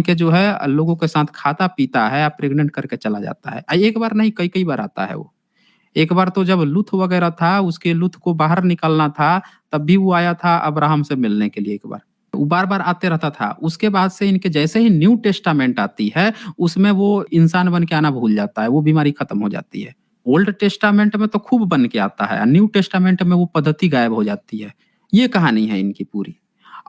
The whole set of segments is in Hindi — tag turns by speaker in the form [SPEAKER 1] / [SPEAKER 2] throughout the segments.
[SPEAKER 1] के जो है लोगों के साथ खाता-पीता है, प्रेग्नेंट करके चला जाता है। एक बार नहीं कई-कई बार आता है वो। एक बार तो जब लूथ वगैरह था, उसके लूथ को बाहर निकालना था, तब भी वो आया था अब्राहम से मिलने के लिए एक बार। वो बार-बार आते रहता था। उसके बाद से इनके जैसे ही न्यू टेस्टामेंट आती है, उसमें वो इंसान बन के आना भूल जाता है, वो बीमारी खत्म हो जाती है। ओल्ड टेस्टामेंट में तो खूब बन के आता है, न्यू टेस्टामेंट में वो पद्धति गायब हो जाती है। ये कहानी है इनकी पूरी।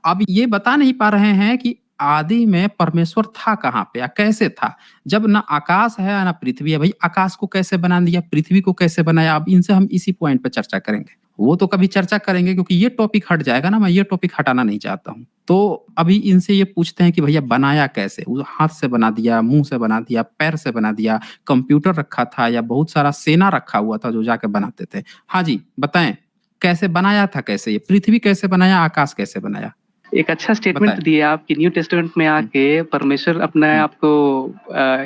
[SPEAKER 1] अब ये बता नहीं पा रहे हैं कि आदि में परमेश्वर था कहाँ पे या कैसे था? जब ना आकाश है ना पृथ्वी है, भई आकाश को कैसे बना दिया, पृथ्वी को कैसे बनाया? अब इनसे हम इसी पॉइंट पे चर्चा करेंगे। वो तो कभी चर्चा करेंगे क्योंकि ये टॉपिक हट जाएगा ना, मैं ये टॉपिक हटाना नहीं चाहता हूँ। तो अभी इनसे ये पूछते हैं कि भैया बनाया कैसे? वो हाथ से बना दिया, मुँह से बना दिया, पैर से बना दिया, कंप्यूटर रखा था या बहुत सारा सेना रखा हुआ था जो जाके बनाते थे। हाँ जी, बताएँ कैसे बनाया था कैसे ये? पृथ्वी कैसे बनाया, आकाश कैसे बनाया?
[SPEAKER 2] एक अच्छा स्टेटमेंट
[SPEAKER 1] बताएँ।
[SPEAKER 2] दिया आप कि न्यू टेस्टामेंट में
[SPEAKER 1] हुँ,
[SPEAKER 2] आके परमेश्वर अपने
[SPEAKER 1] हुँ।
[SPEAKER 2] आप को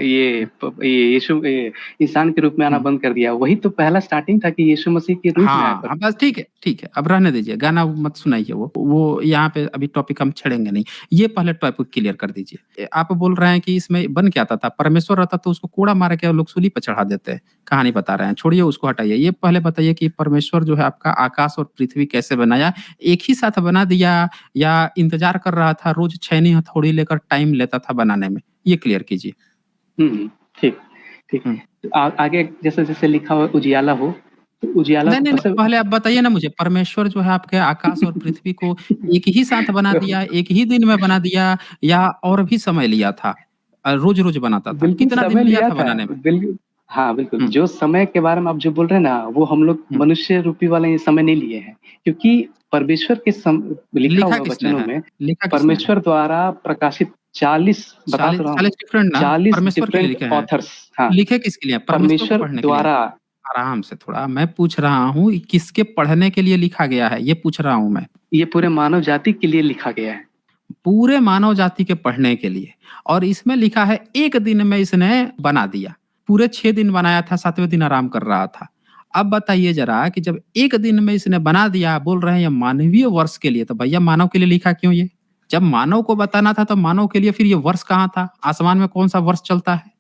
[SPEAKER 2] ये यीशु इंसान के रूप में आना
[SPEAKER 1] हुँ।
[SPEAKER 2] बंद कर दिया। वही तो पहला स्टार्टिंग था कि यीशु मसीह के रूप में आया
[SPEAKER 1] हाँ, बस ठीक है, ठीक है। अब रहने दीजिए, गाना मत सुनाइए वो यहाँ पे अभी टॉपिक हम छेड़ेंगे नहीं। ये पहले टॉपिक क्लियर कर दीजिए। आप बोल रहे हैं कि इसमें बन क्या आता था? परमेश्वर रहता तो उसको कोड़ा मार के लोग सूली पे चढ़ा देते। कहानी बता रहे हैं, छोड़िए उसको हटाइए। ये पहले बताइए कि परमेश्वर जो है आपका आकाश और पृथ्वी कैसे बनाया? एक ही साथ बना दिया या इंतज़ार कर रहा था, रोज़ छैनी हथौड़ी लेकर टाइम लेता था बनाने में? ये क्लियर कीजिए।
[SPEAKER 2] हुँ, ठीक, ठीक।
[SPEAKER 1] हुँ।
[SPEAKER 2] आगे जैसे-जैसे लिखा हुआ उजियाला हो, तो उजियाला
[SPEAKER 1] नहीं,
[SPEAKER 2] को
[SPEAKER 1] नहीं, नहीं,
[SPEAKER 2] सबसे
[SPEAKER 1] पहले आप बताइए ना मुझे, परमेश्वर जो है आपके आकाश और पृथ्वी को एक ही साथ बना दिया, एक ही दिन में बना दिया या और भी समय लिया था? रोज़-रोज़ बनाता था,
[SPEAKER 2] बिल्कुल
[SPEAKER 1] कितना दिन
[SPEAKER 2] समय
[SPEAKER 1] लिया
[SPEAKER 2] लिया
[SPEAKER 1] था
[SPEAKER 2] था।
[SPEAKER 1] बनाने में?
[SPEAKER 2] हाँ, बिल्कुल।
[SPEAKER 1] हुँ,
[SPEAKER 2] जो समय के बारे में आप जो बोल रहे हैं ना, वो हम लोग
[SPEAKER 1] हुँ।
[SPEAKER 2] मनुष्य रूपी वाले ये समय नहीं लिए हैं। क्योंकि परमेश्वर के लिखा
[SPEAKER 1] लिखा
[SPEAKER 2] हुआ
[SPEAKER 1] किसने
[SPEAKER 2] वचनों
[SPEAKER 1] है?
[SPEAKER 2] में
[SPEAKER 1] लिखा किसने है?
[SPEAKER 2] परमेश्वर द्वारा प्रकाशित 40 बता तो
[SPEAKER 1] 40
[SPEAKER 2] रहा हूँ,
[SPEAKER 1] 40 डिफरेंट ना,
[SPEAKER 2] 40
[SPEAKER 1] परमेश्वर के लिए
[SPEAKER 2] डिफरेंट
[SPEAKER 1] लिखे हैं।
[SPEAKER 2] ऑथर्स हाँ,
[SPEAKER 1] लिखे किसके लिए हैं? परमेश्वर को
[SPEAKER 2] परमेश्वर
[SPEAKER 1] पढ़ने के लिए।
[SPEAKER 2] द्वारा
[SPEAKER 1] आराम से थोड़ा, मैं पूछ रहा हूँ, ये किसके पढ़ने के लिए लिखा गया है? ये पूछ रहा हूँ मैं।
[SPEAKER 2] ये पूरे मानव जाति के लिए लिखा गया है।
[SPEAKER 1] पूरे मानव जाति के पढ़ने के लिए और इसमें लिखा है एक दिन में इसने बना दिया। पूरे 6 दिन बनाया था, 7वें दिन आराम कर रहा था। अब बताइए ज़रा कि जब एक दिन में इसने बना दिया, बोल रहे हैं ये मानवीय वर्ष के लिए, तो भैया मानव के लिए लिखा क्यों ये? जब मानव को बताना था तो मानव के लिए फिर ये वर्ष कहाँ था? आसमान में कौन-सा वर्ष चलता है?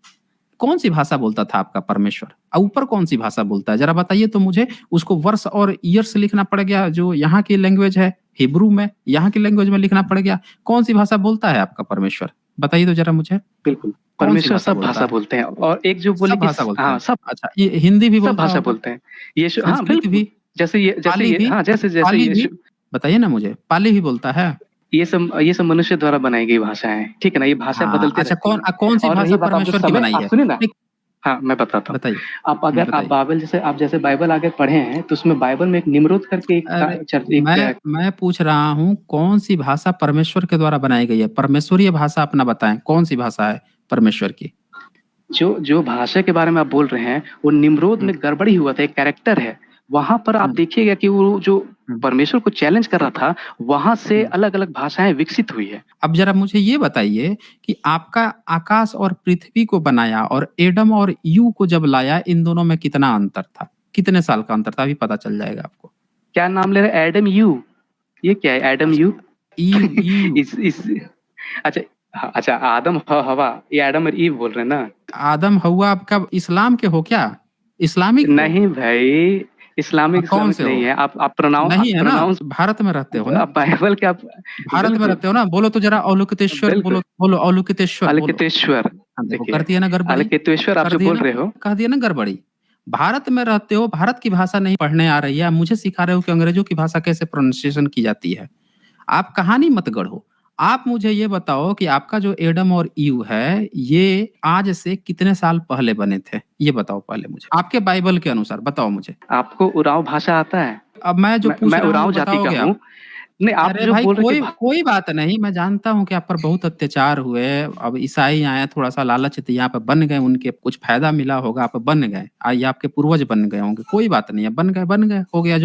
[SPEAKER 1] कौन-सी भाषा बोलता था आपका परमेश्वर? ऊपर कौन-सी भाषा बोलता है? ज़रा बताइए तो मुझे। उसको वर्ष और ईयर्स लिखना पड़ गया जो यहाँ की लैंग्वेज है, हिब्रू में, यहाँ की लैंग्वेज में लिखना पड़ गया। कौन-सी भाषा बोलता है आपका परमेश्वर? बताइए तो ज़रा मुझे।
[SPEAKER 2] बिल्कुल,
[SPEAKER 1] कौन-सी
[SPEAKER 2] परमेश्वर
[SPEAKER 1] भाषा
[SPEAKER 2] सब
[SPEAKER 1] बोलता
[SPEAKER 2] भाषा
[SPEAKER 1] है?
[SPEAKER 2] बोलते हैं और एक जो बोले
[SPEAKER 1] सब
[SPEAKER 2] कि
[SPEAKER 1] भाषा बोलता
[SPEAKER 2] हाँ,
[SPEAKER 1] है। अच्छा, ये हिंदी भी
[SPEAKER 2] सब
[SPEAKER 1] बोलता
[SPEAKER 2] भाषा
[SPEAKER 1] होगा?
[SPEAKER 2] बोलते हैं। यीशु हाँ,
[SPEAKER 1] संस्कृत
[SPEAKER 2] बिल्कुल।
[SPEAKER 1] भी?
[SPEAKER 2] जैसे
[SPEAKER 1] पाली
[SPEAKER 2] ये
[SPEAKER 1] भी?
[SPEAKER 2] हाँ, जैसे
[SPEAKER 1] पाली भी?
[SPEAKER 2] यीशु
[SPEAKER 1] बताइए ना मुझे, पाली भी बोलता है?
[SPEAKER 2] ये सब मनुष्य द्वारा बनाई गई भाषाएँ हैं, ठीक है ना? ये भाषा
[SPEAKER 1] हाँ,
[SPEAKER 2] बदलते
[SPEAKER 1] अच्छा
[SPEAKER 2] रहती हैं।
[SPEAKER 1] कौन-सी
[SPEAKER 2] और
[SPEAKER 1] भाषा
[SPEAKER 2] रही बात आप जो
[SPEAKER 1] परमेश्वर की
[SPEAKER 2] समय
[SPEAKER 1] बनाई
[SPEAKER 2] आप
[SPEAKER 1] है?
[SPEAKER 2] सुनिए ना
[SPEAKER 1] नहीं,
[SPEAKER 2] हाँ, मैं बताता हूँ।
[SPEAKER 1] बताइए।
[SPEAKER 2] आप अगर आप
[SPEAKER 1] बताइए।
[SPEAKER 2] जैसे बाइबल आगे पढ़े हैं, तो उसमें बाइबल में एक निम्रोद करके एक
[SPEAKER 1] अरे!
[SPEAKER 2] एक
[SPEAKER 1] मैं पूछ रहा हूँ कौन-सी भाषा परमेश्वर के द्वारा बनाई गई है? परमेश्वरीय भाषा अपना बताएँ, कौन-सी भाषा है परमेश्वर की?
[SPEAKER 2] जो जो भाषा के बारे में आप बोल रहे हैं, वो निम्रोद
[SPEAKER 1] हुँ,
[SPEAKER 2] में गड़बड़ी हुआ था, एक कैरेक्टर है। वहाँ पर आप
[SPEAKER 1] हुँ,
[SPEAKER 2] देखिएगा कि वो जो
[SPEAKER 1] हुँ,
[SPEAKER 2] परमेश्वर को चैलेंज कर रहा था, वहाँ से
[SPEAKER 1] हुँ।
[SPEAKER 2] अलग-अलग भाषाएँ विकसित हुई है।
[SPEAKER 1] अब ज़रा मुझे ये बताइए कि आपका आकाश और पृथ्वी को बनाया और एडम और ईव को जब लाया, इन दोनों में कितना अंतर था? कितने साल का अंतर था? अभी पता चल जाएगा आपको।
[SPEAKER 2] क्या नाम ले रहे हैं? एडम यू, ये क्या है एडम यू?
[SPEAKER 1] अच्छा, ईव ईव
[SPEAKER 2] इस अच्छा अच्छा आदम हवा ये एडम और ईव बोल रहे हैं ना?
[SPEAKER 1] आदम हव्वा आपका इस्लाम के हो क्या? इस्लामिक हो?
[SPEAKER 2] नहीं भाई, इस्लामिक
[SPEAKER 1] कौन
[SPEAKER 2] इस्लामिक
[SPEAKER 1] से हो?
[SPEAKER 2] नहीं है। आप
[SPEAKER 1] नहीं है ना?
[SPEAKER 2] प्रोनाउंस
[SPEAKER 1] भारत में रहते हो ना?
[SPEAKER 2] आप बाइबल के आप
[SPEAKER 1] भारत में
[SPEAKER 2] बिल्कुल,
[SPEAKER 1] रहते हो ना? बोलो तो ज़रा अवलोकितेश्वर
[SPEAKER 2] बिल्कुल।
[SPEAKER 1] बोलो, बोलो अवलोकितेश्वर बोलो।
[SPEAKER 2] अलिखितेश्वर
[SPEAKER 1] हाँ, देखो कर
[SPEAKER 2] देखिए,
[SPEAKER 1] दिया ना गड़बड़ी,
[SPEAKER 2] अलिखितेश्वर आप
[SPEAKER 1] कर
[SPEAKER 2] जो
[SPEAKER 1] दिया
[SPEAKER 2] बोल
[SPEAKER 1] ना
[SPEAKER 2] रहे हो
[SPEAKER 1] कर दिया ना गड़बड़ी। भारत में रहते हो, भारत की भाषा नहीं पढ़ने आ रही है, आप मुझे सिखा रहे हो कि अंग्रेज़ों की भाषा कैसे प्रोनंसिएशन की जाती है। आप कहानी मत गढ़ो। आप मुझे ये बताओ कि आपका जो एडम और ईव है, ये आज से कितने साल पहले बने थे? ये बताओ पहले मुझे। आपके बाइबल के अनुसार बताओ मुझे।
[SPEAKER 2] आपको उरांव भाषा आता है?
[SPEAKER 1] अब मैं जो पूछ
[SPEAKER 2] मैं
[SPEAKER 1] रहा हूँ वो
[SPEAKER 2] उरांव जाति का
[SPEAKER 1] बताओगे आप?
[SPEAKER 2] हूँ। नहीं, आप
[SPEAKER 1] अरे
[SPEAKER 2] जो
[SPEAKER 1] भाई
[SPEAKER 2] बोल रहे
[SPEAKER 1] कोई
[SPEAKER 2] कि
[SPEAKER 1] कोई बात नहीं, मैं जानता हूँ कि आप पर बहुत अत्याचार हुए, अब ईसाई आए थोड़ा-सा लालच दिया, आप बन गए, उनके कुछ फ़ायदा मिला होगा, आप बन गए। या आपके पूर्वज बन गए होंगे, कोई बात नहीं है, बन गए, हो गया जो